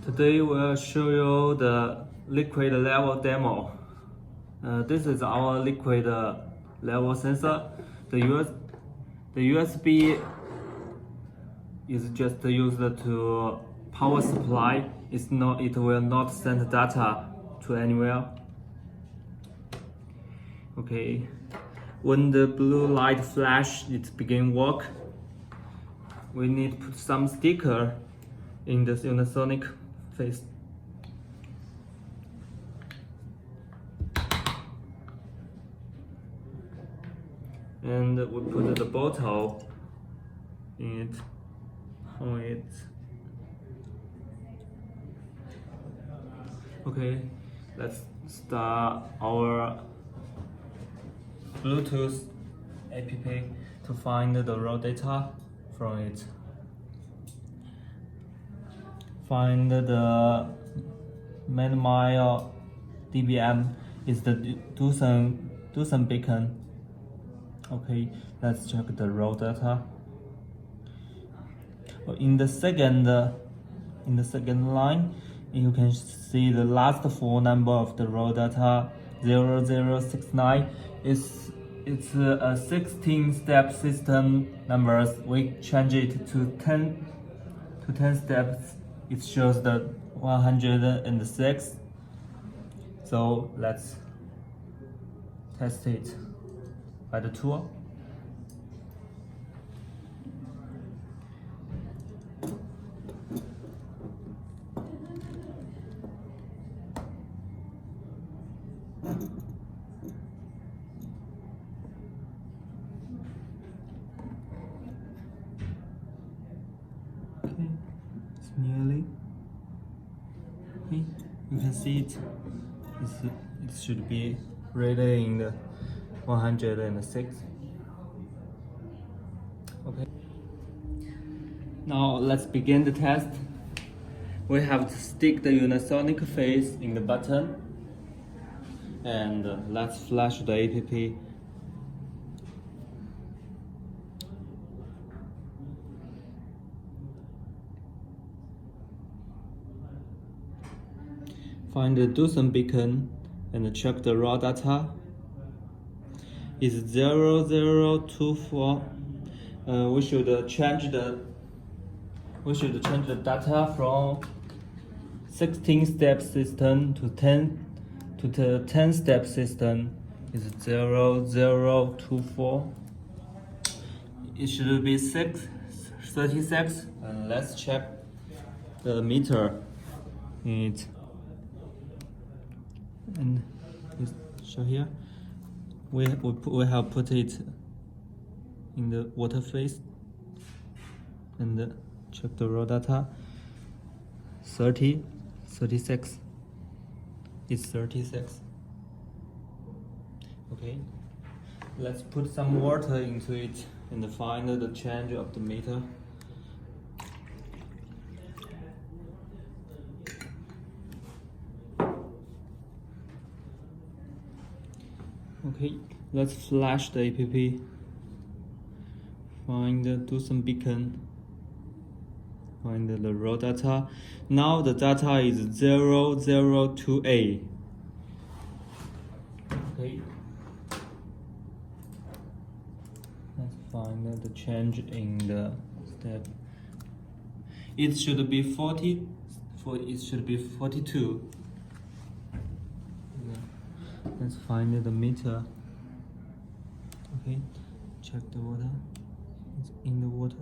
Today we'll show you the liquid level demo. This is our liquid level sensor. The USB is just used to power supply. It will not send data to anywhere. Okay. When the blue light flash, it begin work. We need to put some sticker in this Unasonic face. And we put the bottle in it, on it. Okay, let's start our Bluetooth app to find the raw data from it. Find the mile dBm is the Doosan beacon. Okay, let's check the raw data. In the second line, you can see the last four number of the raw data 0069. It's a 16-step system numbers. We change it to 10 steps. It shows the 106. So let's test it by the tool. Okay, it's nearly. Okay, you can see it. It should be really in the 106. Okay. Now let's begin the test. We have to stick the Unasonic face in the button, and let's flash the app. Find the Doosan beacon and check the raw data. It's 0024. We should change the data from 16-step system to the 10-step system. Is 0024. It should be 36. And let's check the meter in it. And show here, we have put it in the water phase and check the raw data. 36. It's 36. Okay, let's put some water into it and find the change of the meter. Okay, let's flash the app. Find the Doosan beacon. Find the raw data. Now the data is 002A. Okay. Let's find the change in the step. It should be 40. It should be 42. Let's find the meter. Okay, check the water. It's in the water.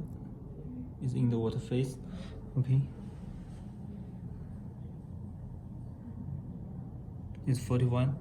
It's in the water phase. Okay. It's 41.